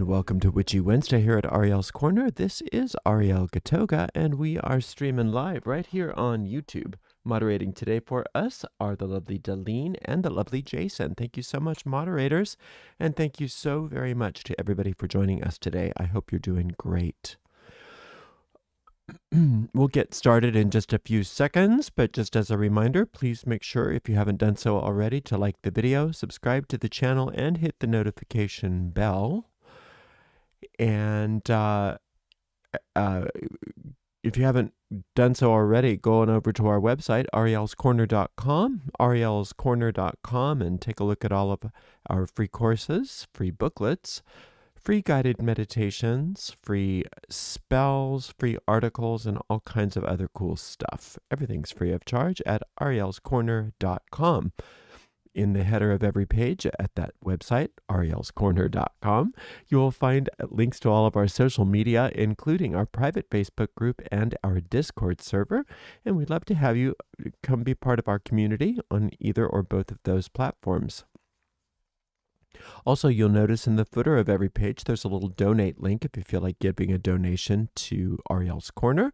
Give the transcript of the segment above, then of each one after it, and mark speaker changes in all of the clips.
Speaker 1: welcome to Witchy Wednesday here at Ariel's Corner. This is Ariel Gatoga, and we are streaming live right here on YouTube. Moderating today for us are the lovely Dalene and the lovely Jason. Thank you so much, moderators, and thank you so very much to everybody for joining us today. I hope you're doing great. We'll get started in just a few seconds, but just as a reminder, please make sure, if you haven't done so already, to like the video, subscribe to the channel, and hit the notification bell. And if you haven't done so already, go on over to our website, arielscorner.com, and take a look at all of our free courses, free booklets, free guided meditations, free spells, free articles, and all kinds of other cool stuff. Everything's free of charge at arielscorner.com. In the header of every page at that website, arielscorner.com, you will find links to all of our social media, including our private Facebook group and our Discord server. And we'd love to have you come be part of our community on either or both of those platforms. Also, you'll notice in the footer of every page, there's a little donate link if you feel like giving a donation to Ariel's Corner.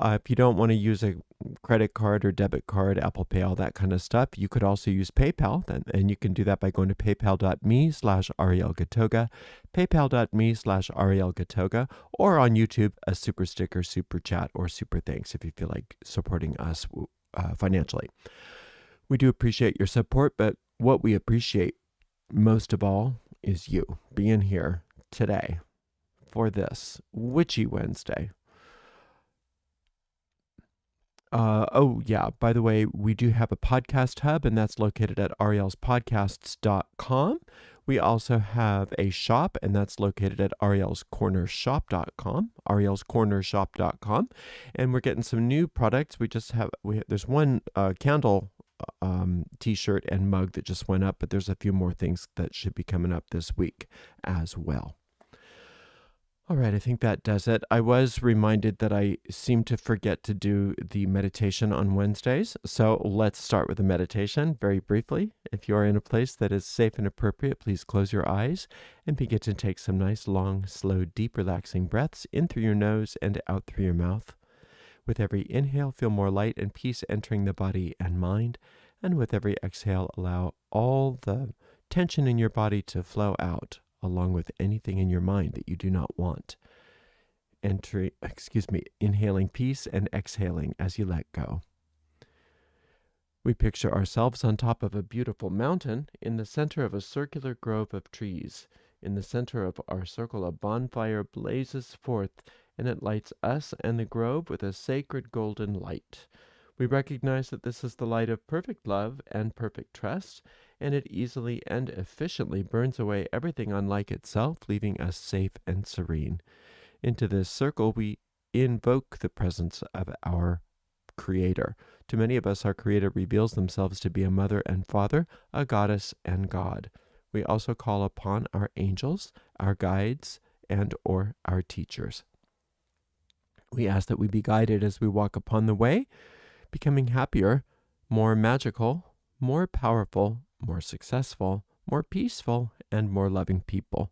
Speaker 1: If you don't want to use a credit card or debit card, Apple Pay, all that kind of stuff, you could also use PayPal, and you can do that by going to paypal.me/arielgatoga, paypal.me/arielgatoga, or on YouTube, a super sticker, super chat, or super thanks if you feel like supporting us financially. We do appreciate your support, but what we appreciate most of all is you being here today for this Witchy Wednesday. Oh yeah, by the way, we do have a podcast hub, and that's located at arielspodcasts.com. We also have a shop, and that's located at arielscornershop.com, arielscornershop.com. And we're getting some new products. There's one candle t-shirt and mug that just went up, but there's a few more things that should be coming up this week as well. All right, I think that does it. I was reminded that I seem to forget to do the meditation on Wednesdays, so let's start with the meditation very briefly. If you are in a place that is safe and appropriate, please close your eyes and begin to take some nice, long, slow, deep, relaxing breaths in through your nose and out through your mouth. With every inhale, feel more light and peace entering the body and mind. And with every exhale, allow all the tension in your body to flow out, along with anything in your mind that you do not want. Inhaling peace and exhaling as you let go. We picture ourselves on top of a beautiful mountain in the center of a circular grove of trees. In the center of our circle, a bonfire blazes forth, and it lights us and the grove with a sacred golden light. We recognize that this is the light of perfect love and perfect trust, and it easily and efficiently burns away everything unlike itself, leaving us safe and serene. Into this circle, we invoke the presence of our Creator. To many of us, our Creator reveals themselves to be a mother and father, a goddess and God. We also call upon our angels, our guides, and or our teachers. We ask that we be guided as we walk upon the way, becoming happier, more magical, more powerful, more successful, more peaceful, and more loving people.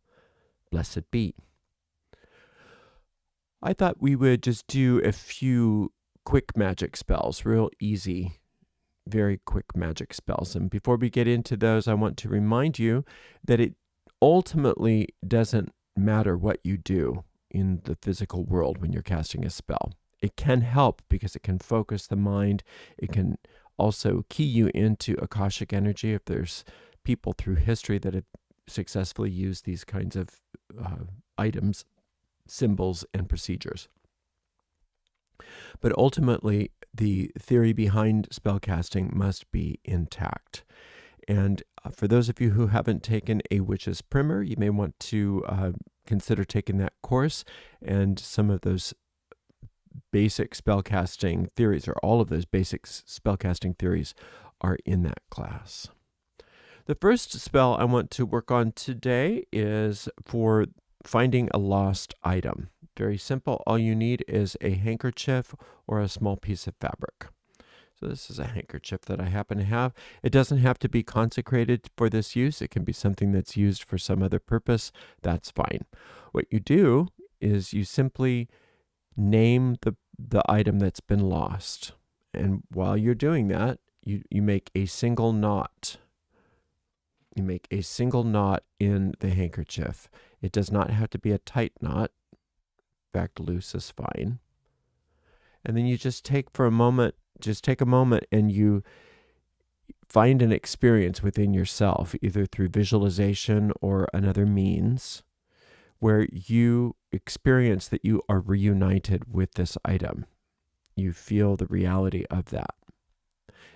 Speaker 1: Blessed be. I thought we would just do a few quick magic spells, real easy, very quick magic spells. And before we get into those, I want to remind you that it ultimately doesn't matter what you do in the physical world when you're casting a spell. It can help because it can focus the mind. It can also key you into Akashic energy if there's people through history that have successfully used these kinds of items, symbols, and procedures. But ultimately, the theory behind spellcasting must be intact. And for those of you who haven't taken a Witch's Primer, you may want to consider taking that course, and some of those basic spellcasting theories, or all of those basic spellcasting theories, are in that class. The first spell I want to work on today is for finding a lost item. Very simple. All you need is a handkerchief or a small piece of fabric. So this is a handkerchief that I happen to have. It doesn't have to be consecrated for this use. It can be something that's used for some other purpose. That's fine. What you do is you simply name the item that's been lost. And while you're doing that, you make a single knot. You make a single knot in the handkerchief. It does not have to be a tight knot. In fact, loose is fine. And then you just take a moment and you find an experience within yourself, either through visualization or another means, where you experience that you are reunited with this item. You feel the reality of that.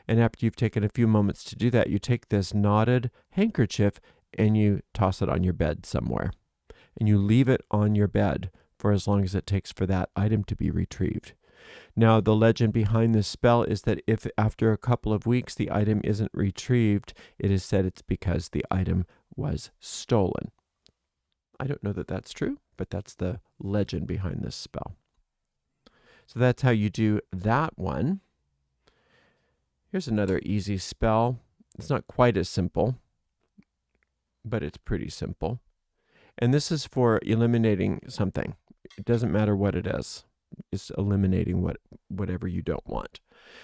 Speaker 1: And after you've taken a few moments to do that, you take this knotted handkerchief and you toss it on your bed somewhere. And you leave it on your bed for as long as it takes for that item to be retrieved. Now, the legend behind this spell is that if after a couple of weeks the item isn't retrieved, it is said it's because the item was stolen. I don't know that that's true, but that's the legend behind this spell. So that's how you do that one. Here's another easy spell. It's not quite as simple, but it's pretty simple. And this is for eliminating something. It doesn't matter what it is. It's eliminating whatever you don't want.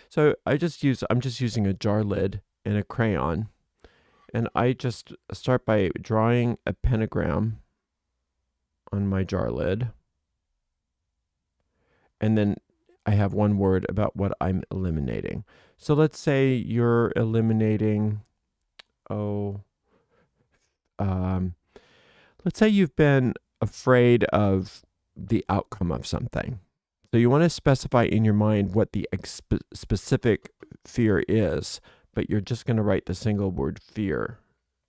Speaker 1: So I'm just using a jar lid and a crayon. And I just start by drawing a pentagram on my jar lid. And then I have one word about what I'm eliminating. So let's say you're eliminating, let's say you've been afraid of the outcome of something. So you want to specify in your mind what the specific fear is, but you're just going to write the single word fear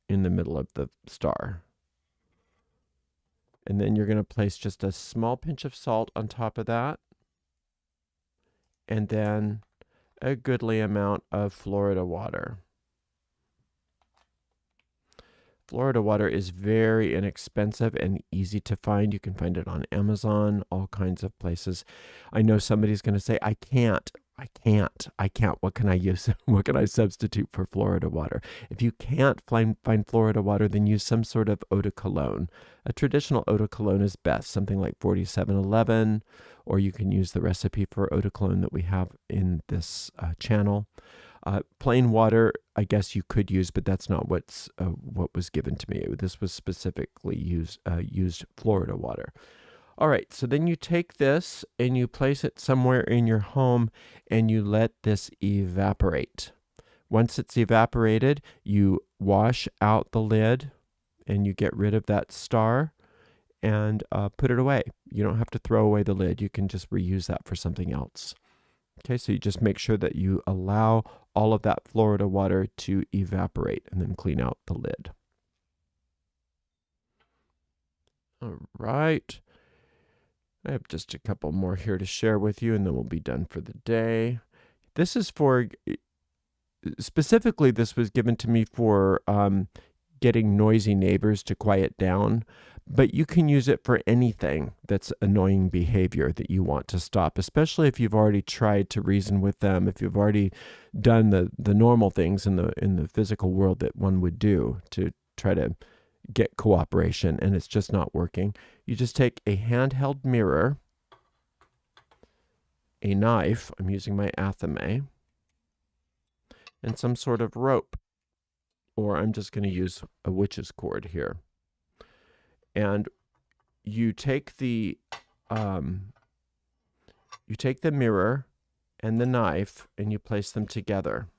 Speaker 1: in the middle of the star. And then you're going to place just a small pinch of salt on top of that. And then a goodly amount of Florida water. Florida water is very inexpensive and easy to find. You can find it on Amazon, all kinds of places. I know somebody's going to say, I can't. What can I use? What can I substitute for Florida water? If you can't find Florida water, then use some sort of eau de cologne. A traditional eau de cologne is best, something like 4711, or you can use the recipe for eau de cologne that we have in this channel. Plain water, I guess you could use, but that's not what was given to me. This was specifically used Florida water. All right, so then you take this and you place it somewhere in your home and you let this evaporate. Once it's evaporated, you wash out the lid and you get rid of that star and put it away. You don't have to throw away the lid. You can just reuse that for something else. Okay, so you just make sure that you allow all of that Florida water to evaporate and then clean out the lid. All right. I have just a couple more here to share with you, and then we'll be done for the day. This is specifically, this was given to me for getting noisy neighbors to quiet down, but you can use it for anything that's annoying behavior that you want to stop, especially if you've already tried to reason with them, if you've already done the normal things in the physical world that one would do to try to get cooperation, and it's just not working. You just take a handheld mirror, a knife, I'm using my athame, and some sort of rope, or I'm just going to use a witch's cord here. And you take the mirror and the knife and you place them together.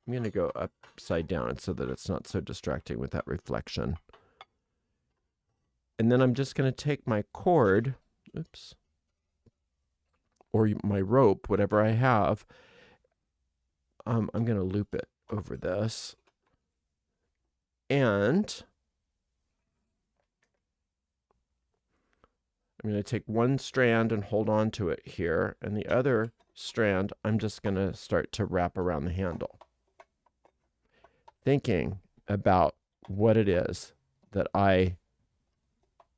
Speaker 1: I'm going to go upside down so that it's not so distracting with that reflection. And then I'm just going to take my cord, or my rope, whatever I have. I'm going to loop it over this. And I'm going to take one strand and hold on to it here. And the other strand, I'm just going to start to wrap around the handle, thinking about what it is that I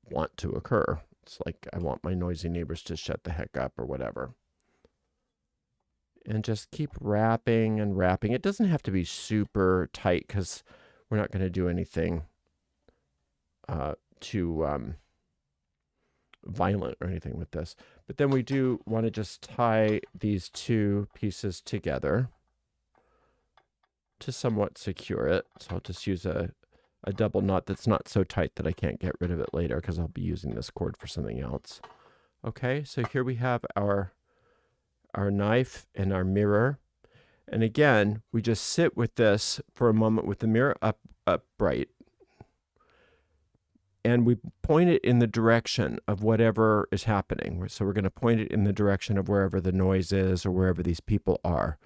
Speaker 1: want to occur. It's like I want my noisy neighbors to shut the heck up or whatever. And just keep wrapping and wrapping. It doesn't have to be super tight because we're not going to do anything too violent or anything with this. But then we do want to just tie these two pieces together to somewhat secure it. So I'll just use a double knot that's not so tight that I can't get rid of it later because I'll be using this cord for something else. Okay, so here we have our knife and our mirror. And again, we just sit with this for a moment with the mirror upright. And we point it in the direction of whatever is happening. So we're going to point it in the direction of wherever the noise is or wherever these people are.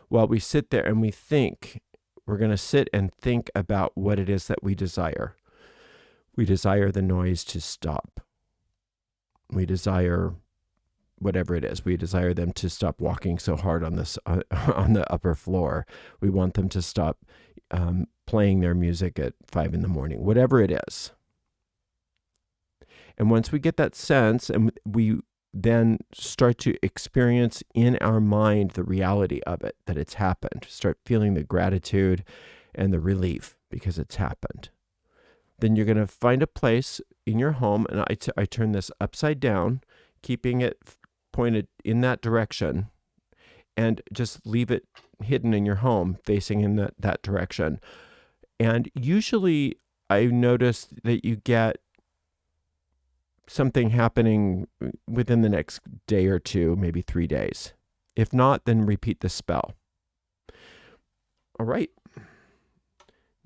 Speaker 1: While we sit there and we think, we're going to sit and think about what it is that we desire. We desire the noise to stop. We desire whatever it is. We desire them to stop walking so hard on this on the upper floor. We want them to stop playing their music at 5 in the morning, whatever it is. And once we get that sense, and we then start to experience in our mind the reality of it, that it's happened, start feeling the gratitude and the relief because it's happened. Then you're going to find a place in your home, and I turn this upside down, keeping it pointed in that direction, and just leave it hidden in your home, facing in that direction. And usually I notice that you get something happening within the next day or two, maybe 3 days. If not, then repeat the spell. All right.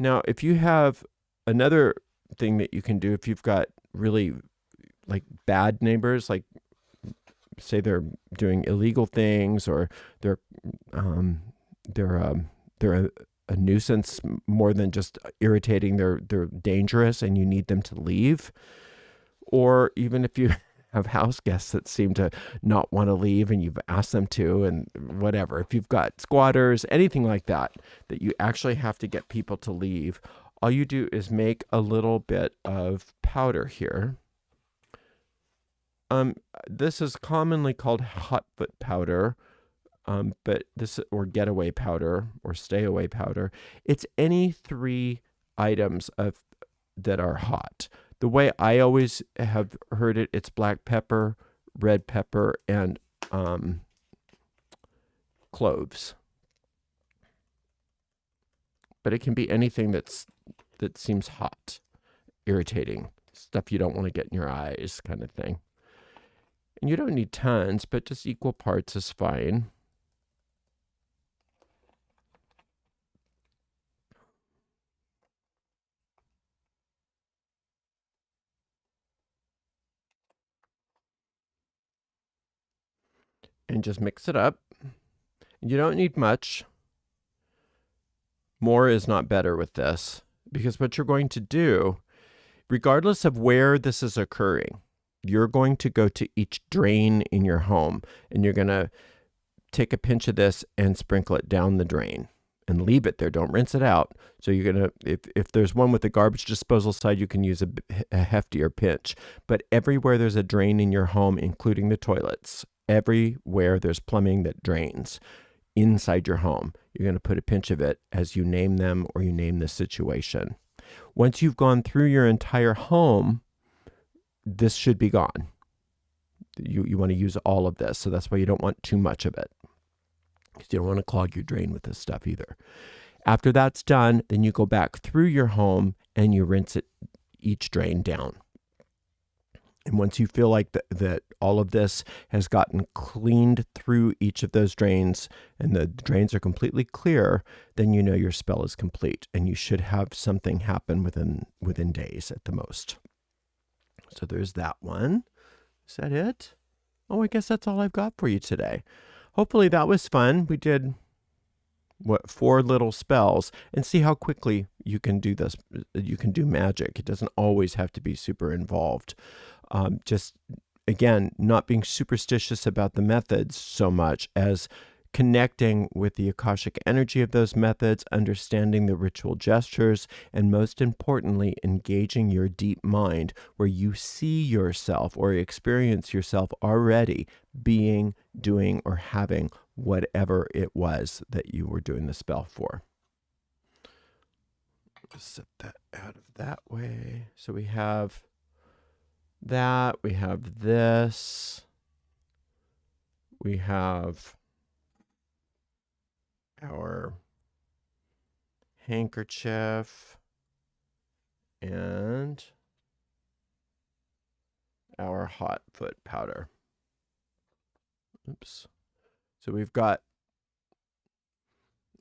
Speaker 1: Now, if you have another thing that you can do, if you've got really like bad neighbors, like say they're doing illegal things or they're a nuisance more than just irritating, they're dangerous and you need them to leave. Or even if you have house guests that seem to not want to leave and you've asked them to and whatever, if you've got squatters, anything like that, that you actually have to get people to leave, all you do is make a little bit of powder here. This is commonly called hot foot powder, but or getaway powder or stay away powder. It's any 3 items that are hot. The way I always have heard it, it's black pepper, red pepper, and cloves. But it can be anything that seems hot, irritating, stuff you don't want to get in your eyes, kind of thing. And you don't need tons, but just equal parts is fine. And just mix it up. You don't need much. More is not better with this, because what you're going to do, regardless of where this is occurring, you're going to go to each drain in your home and you're going to take a pinch of this and sprinkle it down the drain and leave it there. Don't rinse it out. So you're going to, if there's one with the garbage disposal side, you can use a heftier pinch. But everywhere there's a drain in your home, including the toilets, everywhere there's plumbing that drains inside your home, you're going to put a pinch of it as you name them or you name the situation. Once you've gone through your entire home, this should be gone. You want to use all of this. So that's why you don't want too much of it, because you don't want to clog your drain with this stuff either. After that's done, then you go back through your home and you rinse it, each drain down. And once you feel like that all of this has gotten cleaned through each of those drains and the drains are completely clear, then you know your spell is complete and you should have something happen within days at the most. So there's that one. Is that it? Oh, I guess that's all I've got for you today. Hopefully that was fun. We did 4 little spells, and see how quickly you can do this. You can do magic. It doesn't always have to be super involved. Just, again, not being superstitious about the methods so much as connecting with the Akashic energy of those methods, understanding the ritual gestures, and most importantly, engaging your deep mind where you see yourself or experience yourself already being doing or having whatever it was that you were doing the spell for. Just set that out of that way. So we have that, we have this, we have our handkerchief and our hot foot powder. Oops. So we've got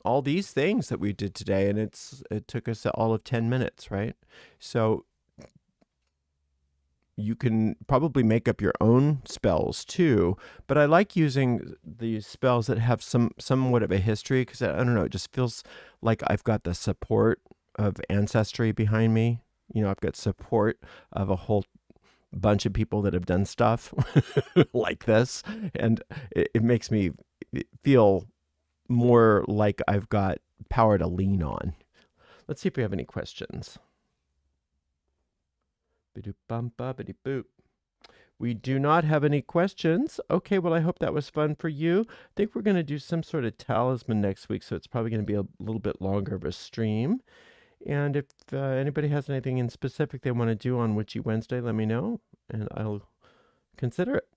Speaker 1: all these things that we did today, and it took us all of 10 minutes, right? So you can probably make up your own spells too, but I like using these spells that have somewhat of a history, because I don't know, it just feels like I've got the support of ancestry behind me. You know, I've got support of a whole bunch of people that have done stuff like this, and it makes me feel more like I've got power to lean on. Let's see if we have any questions. Boop. We do not have any questions. Okay, well, I hope that was fun for you. I think we're going to do some sort of talisman next week, so it's probably going to be a little bit longer of a stream. And if anybody has anything in specific they want to do on Witchy Wednesday, let me know, and I'll consider it.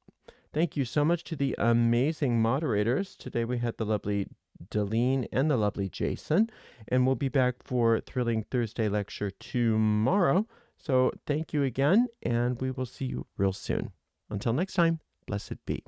Speaker 1: Thank you so much to the amazing moderators. Today we had the lovely Deline and the lovely Jason, and we'll be back for Thrilling Thursday lecture tomorrow. So thank you again, and we will see you real soon. Until next time, blessed be.